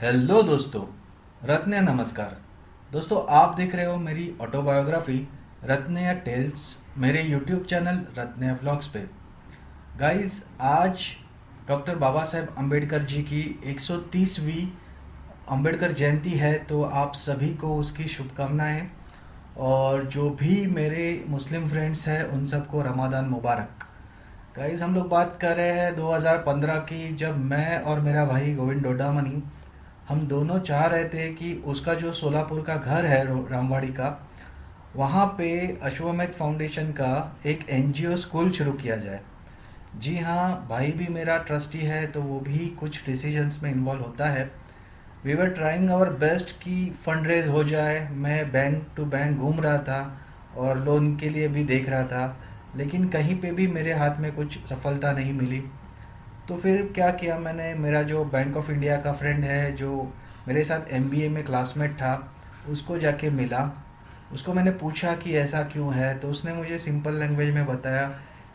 Hello दोस्तों। रत्न नमस्कार। दोस्तों, आप देख रहे हो मेरी ऑटोबायोग्राफी रत्न टेल्स मेरे यूट्यूब चैनल रत्न व्लॉग्स पे। गाइस, आज डॉक्टर बाबा साहेब अम्बेडकर जी की 130वीं अम्बेडकर जयंती है, तो आप सभी को उसकी शुभकामनाएं। और जो भी मेरे मुस्लिम फ्रेंड्स हैं उन सबको रमादान मुबारक। गाइस, हम लोग बात कर रहे हैं 2015 की, जब मैं और मेरा भाई गोविंद डोडामनी हम दोनों चाह रहे थे कि उसका जो सोलापुर का घर है रामवाड़ी का, वहाँ पे अश्वमेध फाउंडेशन का एक एनजीओ स्कूल शुरू किया जाए। जी हाँ, भाई भी मेरा ट्रस्टी है तो वो भी कुछ डिसीजंस में इन्वॉल्व होता है। We were trying our best कि फंड रेज हो जाए। मैं बैंक टू बैंक घूम रहा था और लोन के लिए भी देख रहा था, लेकिन कहीं पे भी मेरे हाथ में कुछ सफलता नहीं मिली। तो फिर क्या किया मैंने, मेरा जो बैंक ऑफ इंडिया का फ्रेंड है जो मेरे साथ एमबीए में क्लासमेट था, उसको जाके मिला। उसको मैंने पूछा कि ऐसा क्यों है, तो उसने मुझे सिंपल लैंग्वेज में बताया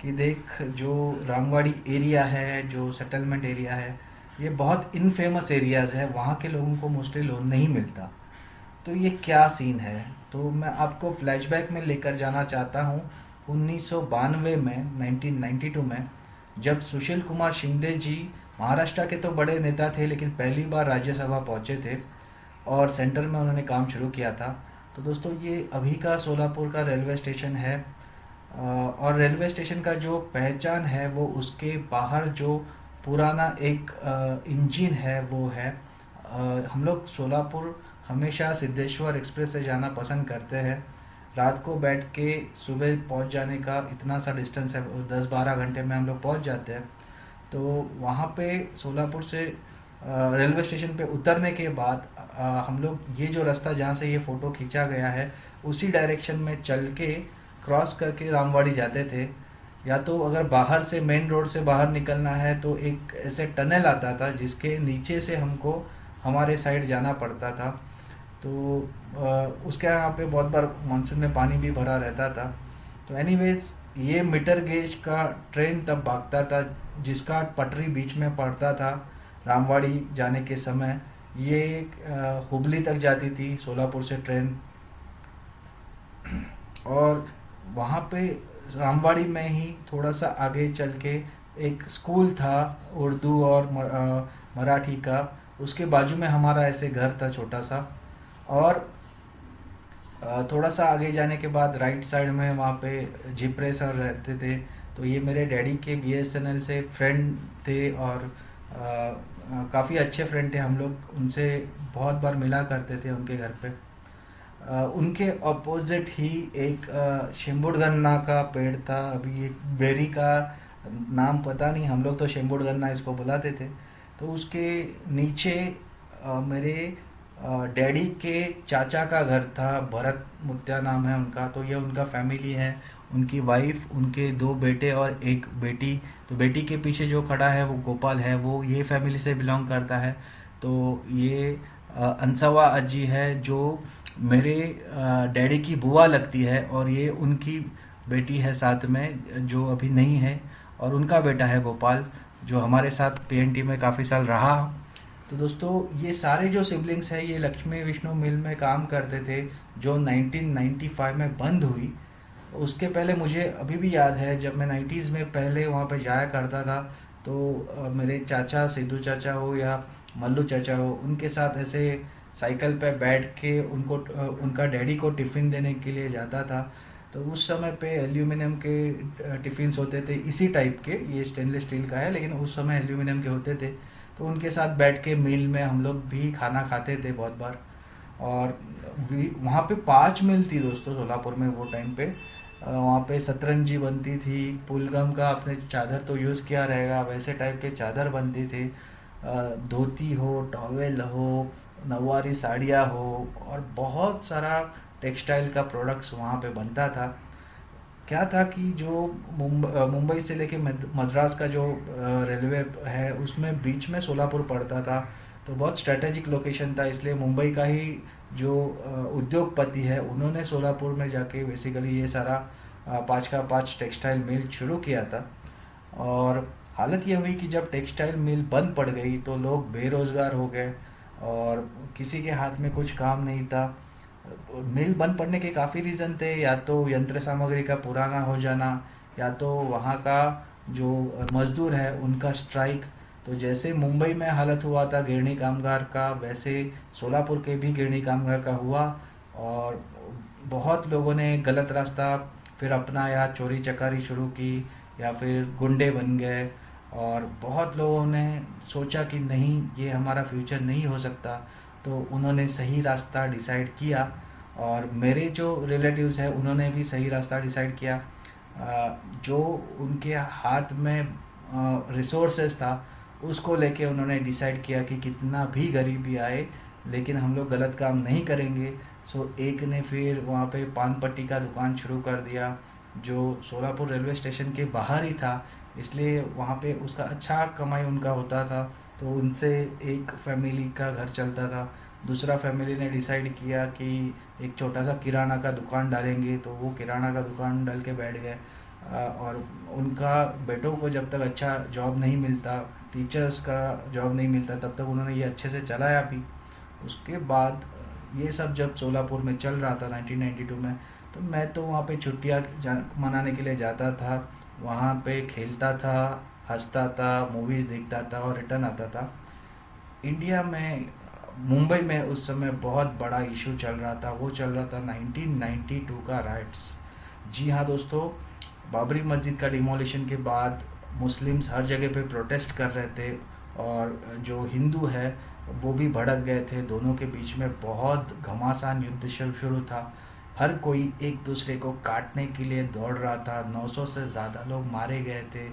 कि देख, जो रामवाड़ी एरिया है, जो सेटलमेंट एरिया है, ये बहुत इनफेमस एरियाज़ है, वहाँ के लोगों को मोस्टली लोन नहीं मिलता। तो ये क्या सीन है। तो मैं आपको फ्लैशबैक में लेकर जाना चाहता हूँ 1992 में, 1992 में, जब सुशील कुमार शिंदे जी महाराष्ट्र के तो बड़े नेता थे, लेकिन पहली बार राज्यसभा पहुँचे थे और सेंटर में उन्होंने काम शुरू किया था। तो दोस्तों, ये अभी का सोलापुर का रेलवे स्टेशन है। और रेलवे स्टेशन का जो पहचान है वो उसके बाहर जो पुराना एक इंजन है वो है। हम लोग सोलापुर हमेशा सिद्धेश्वर एक्सप्रेस से जाना पसंद करते हैं। रात को बैठ के सुबह पहुंच जाने का इतना सा डिस्टेंस है, 10-12 घंटे में हम लोग पहुंच जाते हैं। तो वहाँ पे सोलापुर से रेलवे स्टेशन पे उतरने के बाद हम लोग ये जो रास्ता जहाँ से ये फ़ोटो खींचा गया है उसी डायरेक्शन में चल के क्रॉस करके रामवाड़ी जाते थे। या तो अगर बाहर से मेन रोड से बाहर निकलना है तो एक ऐसे टनल आता था जिसके नीचे से हमको हमारे साइड जाना पड़ता था। तो उसके यहाँ पे बहुत बार मानसून में पानी भी भरा रहता था। तो एनीवेज, ये मीटर गेज का ट्रेन तब भागता था जिसका पटरी बीच में पड़ता था। रामवाड़ी जाने के समय ये हुबली तक जाती थी सोलापुर से ट्रेन। और वहाँ पे रामवाड़ी में ही थोड़ा सा आगे चल के एक स्कूल था उर्दू और मराठी का। उसके बाजू में हमारा ऐसे घर था छोटा सा। और थोड़ा सा आगे जाने के बाद राइट साइड में वहाँ पे जिप्रे सर रहते थे। तो ये मेरे डैडी के बीएसएनएल से फ्रेंड थे और काफ़ी अच्छे फ्रेंड थे हम लोग। उनसे बहुत बार मिला करते थे उनके घर पे। उनके अपोजिट ही एक शिम्बुडगन्ना का पेड़ था। अभी एक बेरी का नाम पता नहीं, हम लोग तो शिम्बुडगन्ना इसको बुलाते थे। तो उसके नीचे मेरे डैडी के चाचा का घर था, भरत मुत्या नाम है उनका। तो ये उनका फैमिली है, उनकी वाइफ, उनके दो बेटे और एक बेटी। तो बेटी के पीछे जो खड़ा है वो गोपाल है, वो ये फैमिली से बिलोंग करता है। तो ये अंसवा अज्जी है जो मेरे डैडी की बुआ लगती है, और ये उनकी बेटी है साथ में जो अभी नहीं है, और उनका बेटा है गोपाल जो हमारे साथ पीएनटी में काफ़ी साल रहा। तो दोस्तों, ये सारे जो सिबलिंग्स हैं ये लक्ष्मी विष्णु मिल में काम करते थे जो 1995 में बंद हुई। उसके पहले मुझे अभी भी याद है, जब मैं 90s में पहले वहाँ पे जाया करता था तो मेरे चाचा, सिद्धू चाचा हो या मल्लू चाचा हो, उनके साथ ऐसे साइकिल पे बैठ के उनको उनका डैडी को टिफ़िन देने के लिए जाता था। तो उस समय पे एल्यूमिनियम के टिफ़िन्स होते थे इसी टाइप के, ये स्टेनलेस स्टील का है लेकिन उस समय एल्यूमिनियम के होते थे। तो उनके साथ बैठ के मील में हम लोग भी खाना खाते थे बहुत बार। और वहाँ पे 5 मील थी दोस्तों सोलापुर में वो टाइम पे। वहाँ पे सतरंजी बनती थी, पुलगम का आपने चादर तो यूज़ किया रहेगा, वैसे टाइप के चादर बनती थी। धोती हो, टॉवेल हो, नवारी साड़ियाँ हो, और बहुत सारा टेक्सटाइल का प्रोडक्ट्स वहाँ पे बनता था। क्या था कि जो मुंबई से लेके मद्रास का जो रेलवे है उसमें बीच में सोलापुर पड़ता था। तो बहुत स्ट्रेटेजिक लोकेशन था, इसलिए मुंबई का ही जो उद्योगपति है उन्होंने सोलापुर में जाके बेसिकली ये सारा 5 का 5 टेक्सटाइल मिल शुरू किया था। और हालत ये हुई कि जब टेक्सटाइल मिल बंद पड़ गई तो लोग बेरोज़गार हो गए और किसी के हाथ में कुछ काम नहीं था। मिल बंद पड़ने के काफ़ी रीज़न थे, या तो यंत्र सामग्री का पुराना हो जाना, या तो वहाँ का जो मज़दूर है उनका स्ट्राइक। तो जैसे मुंबई में हालत हुआ था गिरनी कामगार का, वैसे सोलापुर के भी गिरनी कामगार का हुआ। और बहुत लोगों ने गलत रास्ता फिर अपनाया, चोरी चकारी शुरू की, या फिर गुंडे बन गए। और बहुत लोगों ने सोचा कि नहीं, ये हमारा फ्यूचर नहीं हो सकता, तो उन्होंने सही रास्ता डिसाइड किया। और मेरे जो रिलेटिव्स हैं उन्होंने भी सही रास्ता डिसाइड किया। जो उनके हाथ में रिसोर्सेज था उसको लेके उन्होंने डिसाइड किया कि कितना भी गरीबी आए लेकिन हम लोग गलत काम नहीं करेंगे। सो एक ने फिर वहाँ पे पान पट्टी का दुकान शुरू कर दिया, जो सोलापुर रेलवे स्टेशन के बाहर ही था, इसलिए वहाँ पे उसका अच्छा कमाई उनका होता था। तो उनसे एक फैमिली का घर चलता था। दूसरा फैमिली ने डिसाइड किया कि एक छोटा सा किराना का दुकान डालेंगे, तो वो किराना का दुकान डाल के बैठ गए। और उनका बेटों को जब तक अच्छा जॉब नहीं मिलता, टीचर्स का जॉब नहीं मिलता, तब तक उन्होंने ये अच्छे से चलाया भी। उसके बाद ये सब जब सोलापुर में चल रहा था 1992 में, तो मैं तो वहाँ पे छुट्टियाँ मनाने के लिए जाता था, वहाँ पे खेलता था, हंसता था, मूवीज़ देखता था और रिटर्न आता था। इंडिया में मुंबई में उस समय बहुत बड़ा इशू चल रहा था, वो चल रहा था 1992 का राइट्स। जी हाँ दोस्तों, बाबरी मस्जिद का डिमोलिशन के बाद मुस्लिम्स हर जगह पे प्रोटेस्ट कर रहे थे, और जो हिंदू है वो भी भड़क गए थे। दोनों के बीच में बहुत घमासान युद्ध शुरू था। हर कोई एक दूसरे को काटने के लिए दौड़ रहा था। 900 से ज़्यादा लोग मारे गए थे,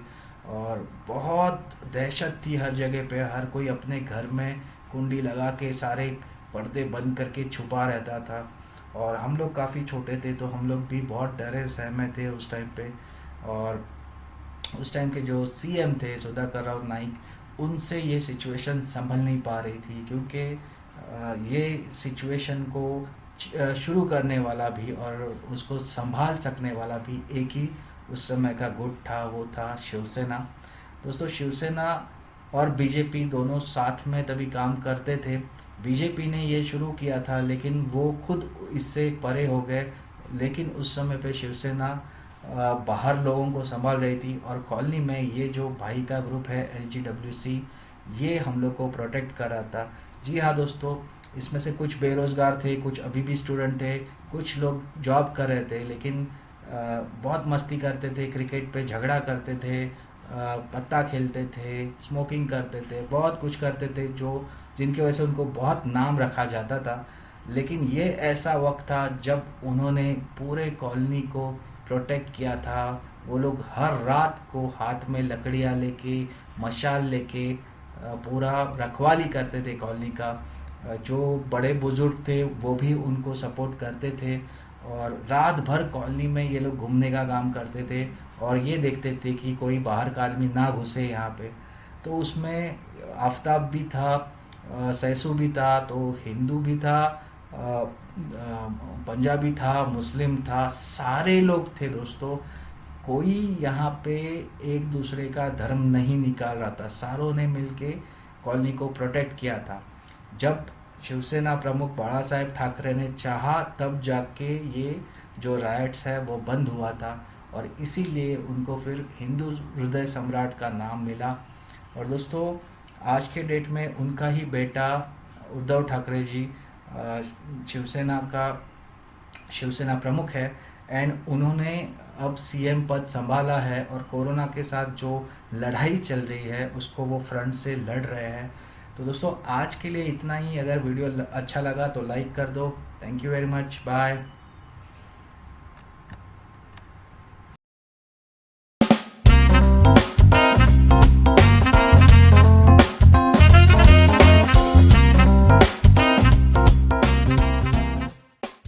और बहुत दहशत थी हर जगह पे। हर कोई अपने घर में कुंडी लगा के सारे पर्दे बंद करके छुपा रहता था। और हम लोग काफ़ी छोटे थे, तो हम लोग भी बहुत डरे सहमे थे उस टाइम पे। और उस टाइम के जो सीएम थे सुधाकर राव नाइक, उनसे ये सिचुएशन संभल नहीं पा रही थी, क्योंकि ये सिचुएशन को शुरू करने वाला भी और उसको संभाल सकने वाला भी एक ही उस समय का गुट था, वो था शिवसेना। दोस्तों, शिवसेना और बीजेपी दोनों साथ में तभी काम करते थे। बीजेपी ने ये शुरू किया था लेकिन वो खुद इससे परे हो गए। लेकिन उस समय पे शिवसेना बाहर लोगों को संभाल रही थी, और कॉलोनी में ये जो भाई का ग्रुप है एलजीडब्ल्यूसी, ये हम लोग को प्रोटेक्ट कर रहा था। जी हाँ दोस्तों, इसमें से कुछ बेरोज़गार थे, कुछ अभी भी स्टूडेंट थे, कुछ लोग जॉब कर रहे थे, लेकिन बहुत मस्ती करते थे, क्रिकेट पे झगड़ा करते थे, पत्ता खेलते थे, स्मोकिंग करते थे, बहुत कुछ करते थे, जो जिनकी वजह से उनको बहुत नाम रखा जाता था। लेकिन ये ऐसा वक्त था जब उन्होंने पूरे कॉलोनी को प्रोटेक्ट किया था। वो लोग हर रात को हाथ में लकड़ियाँ लेके, मशाल लेके पूरा रखवाली करते थे कॉलोनी का। जो बड़े बुजुर्ग थे वो भी उनको सपोर्ट करते थे, और रात भर कॉलोनी में ये लोग घूमने का काम करते थे, और ये देखते थे कि कोई बाहर का आदमी ना घुसे यहाँ पे। तो उसमें आफताब भी था, सैसू भी था, तो हिंदू भी था, पंजाबी था, मुस्लिम था, सारे लोग थे दोस्तों। कोई यहाँ पे एक दूसरे का धर्म नहीं निकाल रहा था, सारों ने मिलके कॉलोनी को प्रोटेक्ट किया था। जब शिवसेना प्रमुख बाला साहेब ठाकरे ने चाहा तब जाके ये जो राइट्स है वो बंद हुआ था, और इसीलिए उनको फिर हिंदू हृदय सम्राट का नाम मिला। और दोस्तों, आज के डेट में उनका ही बेटा उद्धव ठाकरे जी शिवसेना प्रमुख है, एंड उन्होंने अब सीएम पद संभाला है, और कोरोना के साथ जो लड़ाई चल रही है उसको वो फ्रंट से लड़ रहे हैं। तो दोस्तों, आज के लिए इतना ही। अगर वीडियो अच्छा लगा तो लाइक कर दो। Thank you very much, bye.